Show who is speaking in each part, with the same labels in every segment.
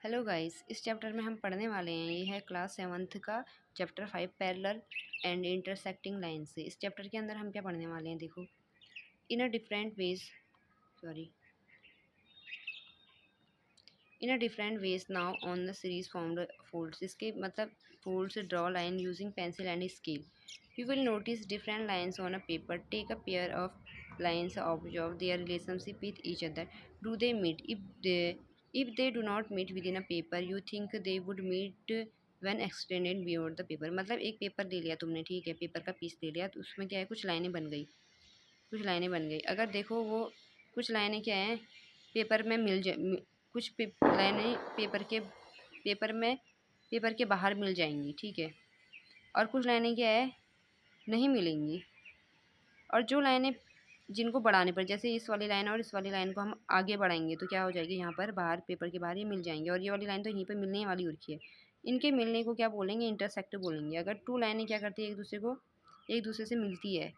Speaker 1: Hello guys, इस chapter में हम पढ़ने वाले हैं। ये है क्लास 7th का chapter 5 parallel and intersecting line से। इस चैप्टर के अंदर हम क्या पढ़ने वाले हैं, देखो। In a different ways sorry in a different ways now on the series formed folds. इसके मतलब folds draw line using pencil and scale. You will notice different lines on a paper. Take a pair of lines, observe their relationship with each other. Do they meet? If they do not meet within a paper, you think they would meet when extended beyond the paper. मतलब एक paper ले लिया तुमने, ठीक है, paper का piece ले लिया, तो उसमें क्या है, कुछ लाइनें बन गई, अगर देखो वो कुछ लाइनें क्या हैं, पेपर में कुछ लाइनें पेपर के बाहर मिल जाएंगी, ठीक है, और कुछ लाइनें क्या है, नहीं मिलेंगी। और जो लाइनें जिनको बढ़ाने पर, जैसे इस वाली लाइन और इस वाली लाइन को हम आगे बढ़ाएंगे तो क्या हो जाएगी, यहाँ पर बाहर पेपर के बाहर ये मिल जाएंगे, और ये वाली लाइन तो यहीं पर मिलने वाली रखी है। इनके मिलने को क्या बोलेंगे, इंटरसेक्ट बोलेंगे। अगर टू लाइनें क्या करती है, एक दूसरे से मिलती है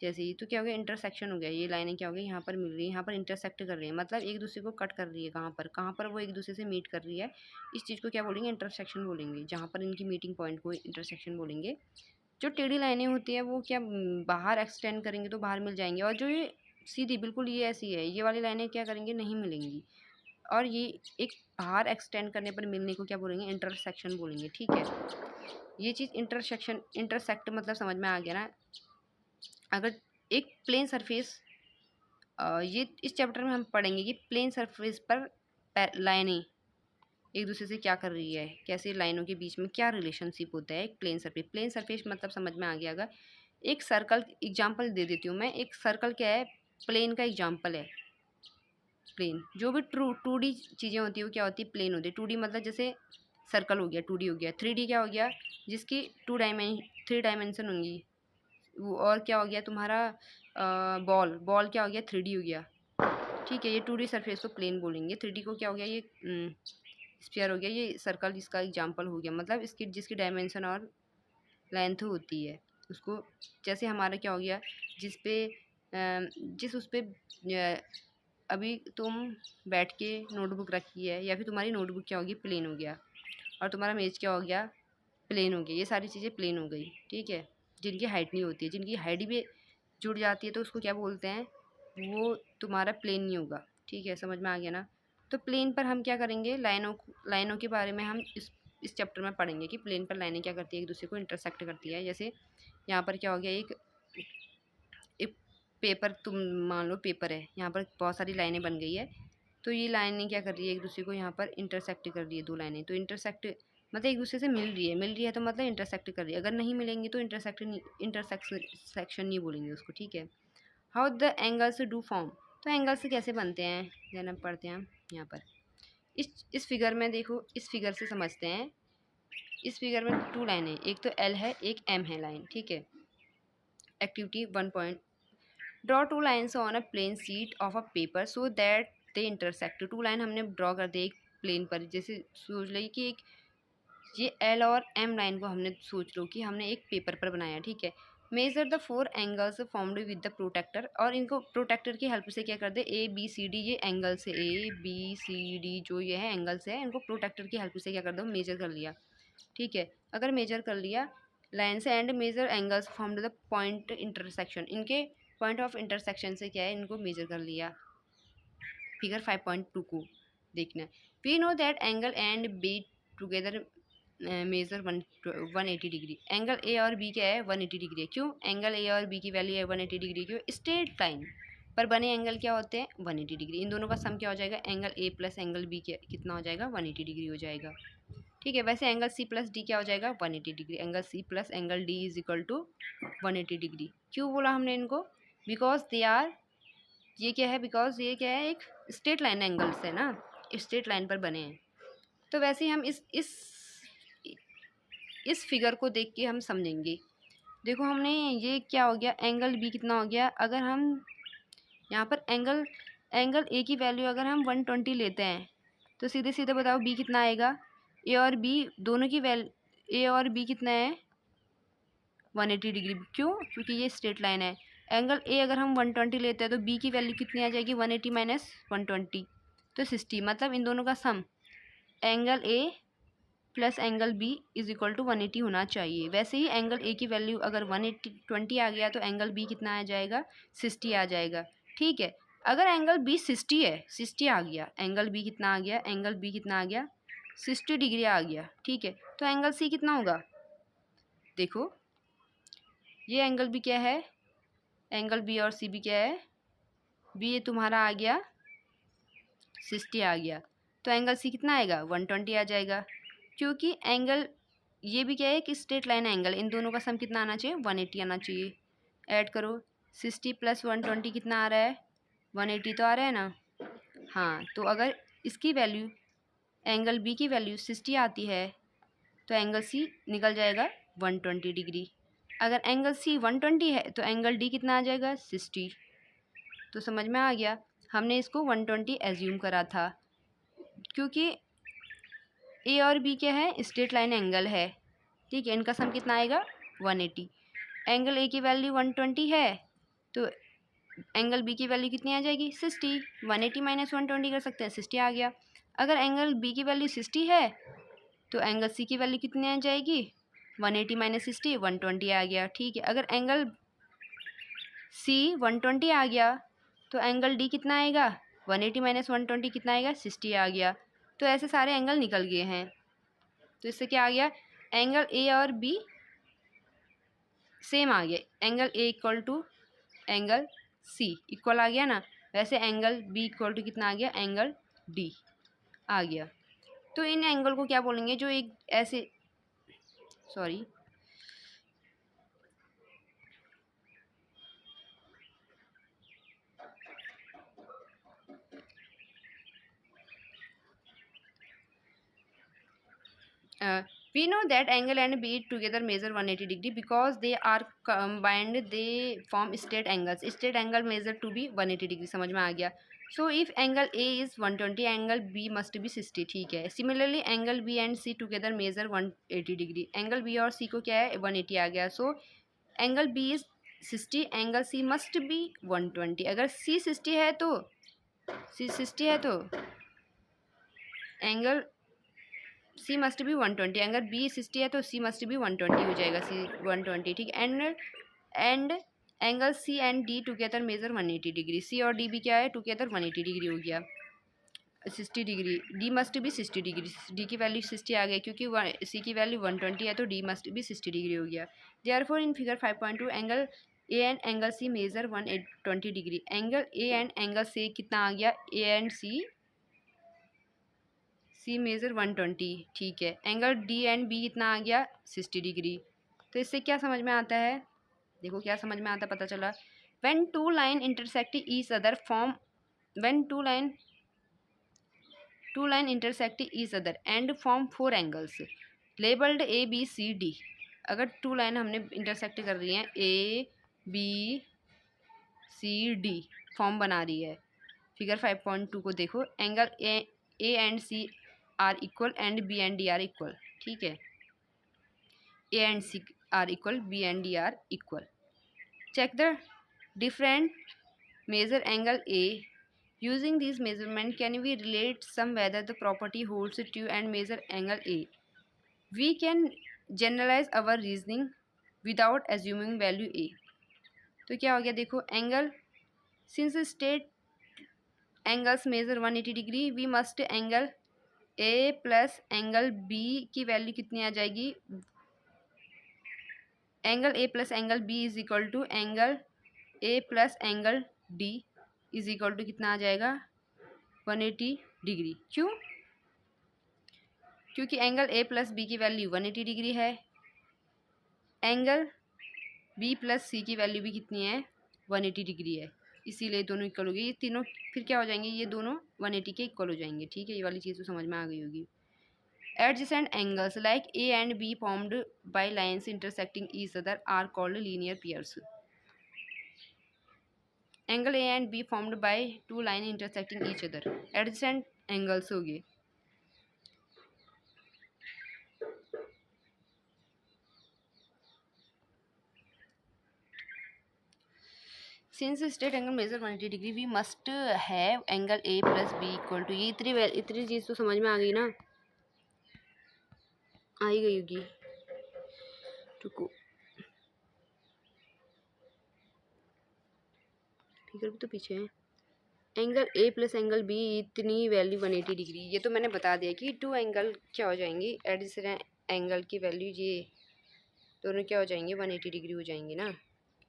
Speaker 1: जैसे ही, तो क्या हो गया, इंटरसेक्शन हो गया। ये लाइनें क्या हो गई, यहाँ पर मिल रही है, यहाँ पर इंटरसेक्ट कर रही है, मतलब एक दूसरे को कट कर रही है। कहाँ पर वो एक दूसरे से मीट कर रही है, इस चीज़ को क्या बोलेंगे, इंटरसेक्शन बोलेंगे। जहाँ पर इनकी मीटिंग पॉइंट को इंटरसेक्शन बोलेंगे। जो टेढ़ी लाइनें होती है वो क्या बाहर एक्सटेंड करेंगे तो बाहर मिल जाएंगे, और जो ये सीधी बिल्कुल ये ऐसी है, ये वाली लाइनें क्या करेंगे, नहीं मिलेंगी। और ये एक बाहर एक्सटेंड करने पर मिलने को क्या बोलेंगे, इंटरसेक्शन बोलेंगे, ठीक है। ये चीज़ इंटरसेक्ट मतलब समझ में आ गया ना। अगर एक प्लेन सरफेस, ये इस चैप्टर में हम पढ़ेंगे कि प्लेन सरफेस पर लाइनें एक दूसरे से क्या कर रही है, कैसे लाइनों के बीच में क्या रिलेशनशिप होता है। एक प्लेन सरफेस मतलब समझ में आ गया। अगर एक सर्कल एग्जांपल दे देती हूँ मैं, एक सर्कल क्या है, प्लेन का एग्जांपल है। प्लेन जो भी टू डी चीज़ें होती है वो क्या होती है, प्लेन होती है। टू डी मतलब जैसे सर्कल हो गया, टू डी हो गया। थ्री डी क्या हो गया, जिसकी थ्री डायमेंशन होंगी वो। और क्या हो गया तुम्हारा, बॉल क्या हो गया, थ्री डी हो गया, ठीक है। ये टू डी सरफेस को प्लेन बोलेंगे। थ्री डी को क्या हो गया, ये स्फीयर हो गया। ये सर्कल जिसका एग्जांपल हो गया, मतलब इसकी जिसकी डायमेंशन और लेंथ होती है उसको। जैसे हमारा क्या हो गया, जिस पे जिस उस पे अभी तुम बैठ के नोटबुक रखी है, या फिर तुम्हारी नोटबुक क्या होगी, प्लेन हो गया, और तुम्हारा मेज क्या हो गया, प्लेन हो गया। ये सारी चीज़ें प्लेन हो गई, ठीक है। जिनकी हाइट नहीं होती है, जिनकी हाइट भी जुड़ जाती है तो उसको क्या बोलते हैं, वो तुम्हारा प्लेन नहीं होगा, ठीक है। समझ में आ गया ना। तो प्लेन पर हम क्या करेंगे, लाइनों के बारे में हम इस चैप्टर में पढ़ेंगे कि प्लेन पर लाइनें क्या करती है, एक दूसरे को इंटरसेक्ट करती है। जैसे यहाँ पर क्या हो गया, एक पेपर, तुम मान लो पेपर है, यहाँ पर बहुत सारी लाइनें बन गई है, तो ये लाइनें क्या कर रही है, एक दूसरे को यहाँ पर इंटरसेक्ट कर रही है। दो लाइनें तो इंटरसेक्ट मतलब एक दूसरे से मिल रही है तो मतलब इंटरसेक्ट कर रही है। अगर नहीं मिलेंगी तो इंटरसेक्शन नहीं बोलेंगे उसको, ठीक है। How the angles do form. तो एंगल्स कैसे बनते हैं, जरा पढ़ते हैं हम यहाँ पर। इस फिगर में देखो, इस फिगर से समझते हैं। इस फिगर में टू लाइन है, एक तो एल है, एक एम है लाइन, ठीक है। Activity 1 point, draw two lines on a plain sheet of a paper so that they intersect. Two line हमने ड्रॉ कर दी एक प्लेन पर। जैसे सोच ली कि एक ये एल और एम लाइन को हमने सोच लो कि हमने एक पेपर पर बनाया, ठीक है। Measure the four angles formed with the protractor, और इनको प्रोटेक्टर की हेल्प से क्या कर दे, ए बी सी डी, ये एंगल्स है, ए बी सी डी जो ये है एंगल्स है, इनको प्रोटेक्टर की हेल्प से क्या कर दो, मेजर कर लिया, ठीक है। अगर मेजर कर लिया लाइन से, and measure angles formed the point intersection, इनके पॉइंट ऑफ इंटरसेक्शन से क्या है, इनको मेजर कर लिया। फिगर 5.2 को देखना है। We know that angle and B together measure 180 degree. Angle A और बी क्या है, 180 डिग्री है। क्यों, एंगल ए और बी की वैल्यू है 180 डिग्री। क्यों, स्ट्रेट लाइन पर बने एंगल क्या होते हैं, 180 डिग्री। इन दोनों का सम क्या हो जाएगा, angle A plus angle B कितना हो जाएगा, 180 डिग्री हो जाएगा, ठीक है। वैसे एंगल सी प्लस डी क्या हो जाएगा, 180 degree. Angle C plus angle D is equal to 180 degree. क्यों बोला हमने इनको, बिकॉज दे आर, ये क्या है, बिकॉज ये क्या है, एक स्ट्रेट लाइन एंगल्स है ना, स्ट्रेट लाइन पर बने हैं। तो वैसे ही हम इस फिगर को देख के हम समझेंगे। देखो हमने ये क्या हो गया, एंगल बी कितना हो गया, अगर हम यहाँ पर एंगल ए की वैल्यू अगर हम 120 लेते हैं तो सीधे सीधे बताओ बी कितना आएगा, ए और बी दोनों की ए और बी कितना है, 180 डिग्री। क्यों, क्योंकि ये स्ट्रेट लाइन है। एंगल ए अगर हम 120 लेते हैं तो बी की वैल्यू कितनी आ जाएगी, 180 माइनस 120 तो 60, मतलब इन दोनों का sum angle A plus angle B is equal to 180 होना चाहिए। वैसे ही एंगल ए की वैल्यू अगर 180 आ गया तो एंगल बी कितना आ जाएगा, 60 आ जाएगा। ठीक है, अगर एंगल बी 60 है, 60 आ गया, एंगल बी कितना आ गया, एंगल बी कितना आ गया, 60 डिग्री आ गया। ठीक है, तो एंगल सी कितना होगा, देखो ये एंगल बी क्या है, एंगल बी और सी बी क्या है, बी ये तुम्हारा आ गया 60 आ गया, तो एंगल सी कितना आएगा, 120 आ जाएगा। क्योंकि एंगल ये भी क्या है कि स्ट्रेट लाइन एंगल, इन दोनों का सम कितना आना चाहिए, 180 आना चाहिए। ऐड करो, 60 प्लस 120 कितना आ रहा है, 180 तो आ रहा है ना। हाँ, तो अगर इसकी वैल्यू, एंगल बी की वैल्यू 60 आती है तो एंगल सी निकल जाएगा 120 डिग्री। अगर एंगल सी 120 है तो एंगल डी कितना आ जाएगा, 60। तो समझ में आ गया, हमने इसको 120 एज्यूम करा था क्योंकि ए और बी क्या है, स्ट्रेट लाइन एंगल है। ठीक है, इनका सम कितना आएगा, 180। एंगल ए की वैल्यू 120 है तो एंगल बी की वैल्यू कितनी आ जाएगी, 60। 180 माइनस 120 कर सकते हैं, 60 आ गया। अगर एंगल बी की वैल्यू 60 है तो एंगल सी की वैल्यू कितनी आ जाएगी, 180 माइनस 60, 120 आ गया। ठीक है, अगर एंगल सी 120 आ गया तो एंगल डी कितना आएगा, 180 माइनस 120 कितना आएगा, 60 आ गया। तो ऐसे सारे एंगल निकल गए हैं। तो इससे क्या आ गया, एंगल ए और बी सेम आ गया, angle a equal to angle c equal आ गया ना। वैसे एंगल बी इक्वल टू कितना आ गया, एंगल डी आ गया। तो इन एंगल को क्या बोलेंगे, जो एक ऐसे, sorry we know that angle and B together measure 180 degree because they are combined, they form straight angles, straight angle measure to be 180 degree। समझ में आ गया। so if angle A is 120, angle B must be 60। ठीक है, similarly angle B and C together measure 180 degree, angle B और C को क्या है, 180 आ गया। so angle B is 60, angle C must be 120। अगर C 60 है तो एंगल सी मस्ट बी 120, अगर बी 60 है तो सी मस्ट बी 120 हो जाएगा, सी 120। ठीक है, and angle c and d together measure 180 degree, c और डी भी क्या है, टुगेदर 180 डिग्री हो गया, 60 degree. D must be 60 degree, D की वैल्यू 60 आ गई क्योंकि सी की वैल्यू 120 है तो डी मस्ट बी 60 डिग्री हो गया। Therefore in figure 5.2 angle A and angle C measure 120 degree, angle A and angle C कितना आ गया, ए एंड सी मेजर 120। ठीक है, एंगल डी एंड बी कितना आ गया, 60 डिग्री। तो इससे क्या समझ में आता है, देखो क्या समझ में आता है, पता चला when two line intersect each other form, when two line intersect each other and form 4 angles labelled A B C D. अगर टू लाइन हमने इंटरसेक्ट कर रही हैं, A B C D form बना रही है, फिगर 5.2 को देखो, angle A and C are equal and B and D are equal. ठीक है, A and C are equal, B and D are equal. Check the different measure angle A, using these measurement can we relate some whether the property holds true and measure angle A, we can generalize our reasoning without assuming value A। तो क्या हो गया, देखो angle, since state angles measure 180 degree, we must angle A plus angle B की value कितनी आ जाएगी, angle A plus angle B is equal to angle A plus angle D is equal to कितना आ जाएगा, 180 डिग्री। क्यों, क्योंकि angle A plus B की वैल्यू 180 डिग्री है, एंगल बी प्लस सी की वैल्यू भी कितनी है, 180 डिग्री है, इसीलिए दोनों इक्वल हो गए। ये तीनों फिर क्या हो जाएंगे, ये दोनों 180 के इक्वल हो जाएंगे। ठीक है, ये वाली चीज़ तो समझ में आ गई होगी। Adjacent angles like A and B formed by lines intersecting each other are called linear pairs। Angle A and B formed by two lines intersecting each other, adjacent angles हो गए। Since straight angle measure 180 degree, we must have angle A plus B equal to, ये इतनी चीज़ तो समझ में आ गई ना। आ ही गई होगी, रुको, फिगर भी तो पीछे है। Angle A plus angle B इतनी वैल्यू 180 डिग्री, ये तो मैंने बता दिया कि टू एंगल क्या हो जाएंगी, एडजेसेंट एंगल की वैल्यू ये दोनों क्या हो जाएंगे, 180 डिग्री हो जाएंगी ना,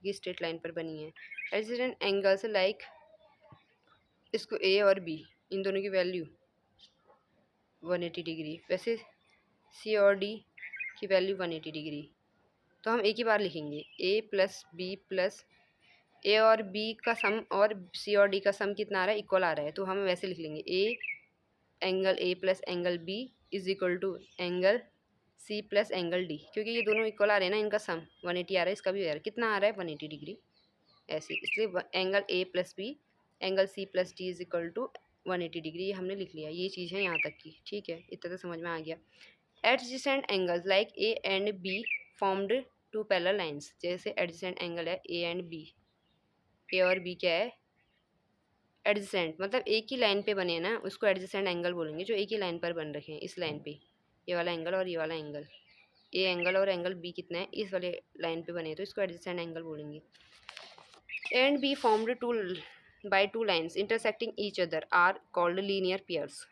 Speaker 1: ये स्ट्रेट लाइन पर बनी है। एडजेसेंट एंगल्स लाइक, इसको ए और बी इन दोनों की वैल्यू 180 डिग्री, वैसे सी और डी की वैल्यू 180 डिग्री, तो हम एक ही बार लिखेंगे ए प्लस बी प्लस ए और बी का सम और सी और डी का सम कितना आ रहा है, इक्वल आ रहा है, तो हम वैसे लिख लेंगे A angle A plus angle B is equal to angle C plus angle D, क्योंकि ये दोनों इक्वल आ रहे हैं ना, इनका सम 180 आ रहा है, इसका भी आ रहा है, कितना आ रहा है 180 डिग्री ऐसे, इसलिए angle A plus B angle C plus D is equal to 180 degree, ये हमने लिख लिया, ये चीज़ है यहाँ तक की, ठीक है, इतना तो समझ में आ गया। Adjacent angles like A and B formed two parallel lines, जैसे एडजेसेंट एंगल है ए एंड बी, ए और बी क्या है एडजेसेंट, मतलब एक ही लाइन पे बने हैं ना, उसको एडजेसेंट एंगल बोलेंगे, जो एक ही लाइन पर बन रखे हैं इस लाइन पे, ये वाला एंगल और ये वाला एंगल, ए एंगल और एंगल बी कितना है इस वाले लाइन पे बने हैं, तो इसको एडजेसेंट एंगल बोलेंगे। And B formed two by two lines intersecting each other are called linear pairs.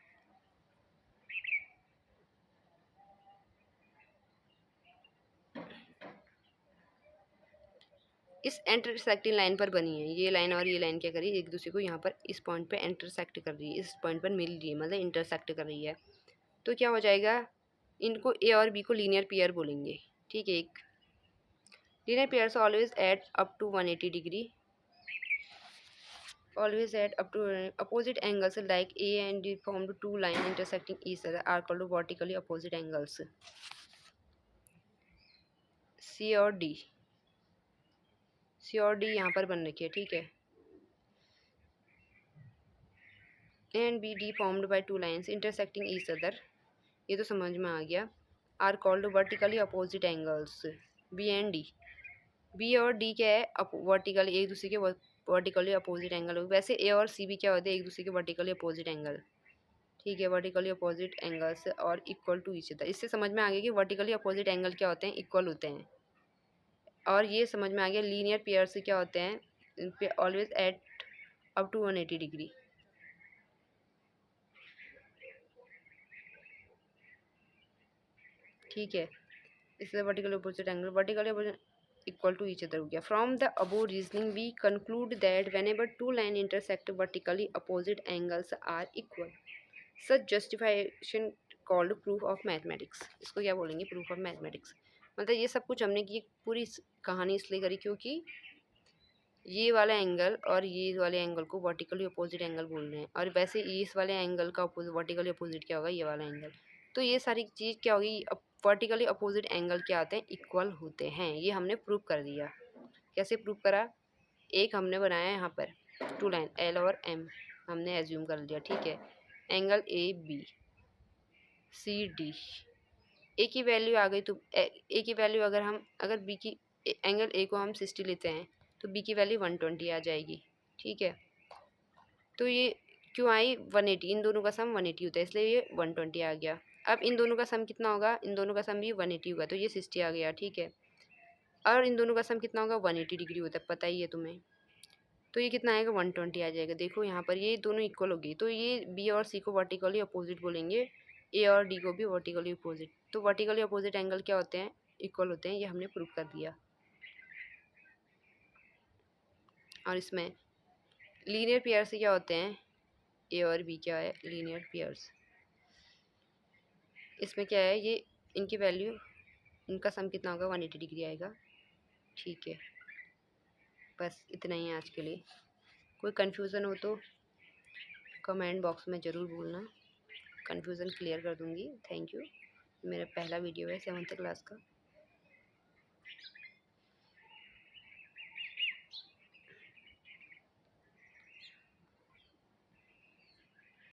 Speaker 1: इस इंटरसेक्टिंग लाइन पर बनी है, ये लाइन और ये लाइन क्या करी एक दूसरे को यहाँ पर इस पॉइंट पे इंटरसेक्ट कर रही है, इस पॉइंट पर मिल रही है, मतलब इंटरसेक्ट कर रही है, तो क्या हो जाएगा, इनको ए और बी को लीनियर पेयर बोलेंगे, ठीक है। एक linear pairs always at up to 180 degree, always at up to opposite angles like A and D formed two lines intersecting each other are called vertically opposite angles। C और D, C और D यहाँ पर बन रखी है, ठीक है। A and B D formed by two lines intersecting each other, ये तो समझ में आ गया, are called vertically opposite angles। B and D, B और D क्या है वर्टिकली एक दूसरे के वर्टिकली अपोजिट एंगल हो, वैसे ए और सी भी क्या होते हैं एक दूसरे के वर्टिकली अपोजिट एंगल, ठीक है, वर्टिकली अपोजिट एंगल्स और इक्वल टू ईच अदर, इससे समझ में आ गया कि वर्टिकली अपोजिट एंगल क्या होते हैं, इक्वल होते हैं, और ये समझ में आ गया लीनियर पेयर से क्या होते हैं, इन पे always at up to 180 degree, ठीक है, इससे vertically opposite angle vertically opposite equal to each other हो गया। From the above reasoning we conclude that whenever two line intersect vertically opposite angles are equal, such justification called proof of mathematics, इसको क्या बोलेंगे, proof of mathematics. मतलब ये सब कुछ हमने की पूरी कहानी इसलिए करी क्योंकि ये वाला एंगल और ये वाले एंगल को वर्टिकली अपोजिट एंगल बोल रहे हैं, और वैसे इस वाले एंगल का वर्टिकली अपोजिट क्या होगा, ये वाला एंगल, तो ये सारी चीज़ क्या होगी, वर्टिकली अपोजिट एंगल क्या आते हैं, इक्वल होते हैं, ये हमने प्रूव कर दिया। कैसे प्रूव करा, एक हमने बनाया यहाँ पर टू लाइन एल और एम हमने एज्यूम कर लिया, ठीक है, angle a B C d, a की वैल्यू आ गई, तो ए की वैल्यू अगर बी की एंगल ए को हम 60 लेते हैं तो बी की वैल्यू 120 आ जाएगी, ठीक है, तो ये क्यों आई 180, इन दोनों का सम 180 होता है, इसलिए ये 120 आ गया। अब इन दोनों का सम कितना होगा, इन दोनों का सम भी 180 होगा, तो ये 60 आ गया, ठीक है, और इन दोनों का सम कितना होगा 180 डिग्री होता है, पता ही है तुम्हें, तो ये कितना आएगा 120 आ जाएगा। देखो यहाँ पर ये दोनों इक्वल होगी, तो ये बी और सी को वर्टिकली अपोजिट बोलेंगे, ए और डी को भी वर्टिकली अपोजिट, तो वर्टिकली अपोजिट एंगल क्या होते हैं, इक्वल होते हैं, ये हमने प्रूव कर दिया। और इसमें लीनियर पेयर से क्या होते हैं, ए और बी क्या है लीनियर पेयर्स, इसमें क्या है, ये इनकी वैल्यू इनका सम कितना होगा 180 डिग्री आएगा, ठीक है, बस इतना ही है आज के लिए। कोई कन्फ्यूज़न हो तो कमेंट बॉक्स में ज़रूर बोलना, कन्फ्यूज़न क्लियर कर दूँगी। Thank you. मेरा पहला वीडियो है 7th क्लास का।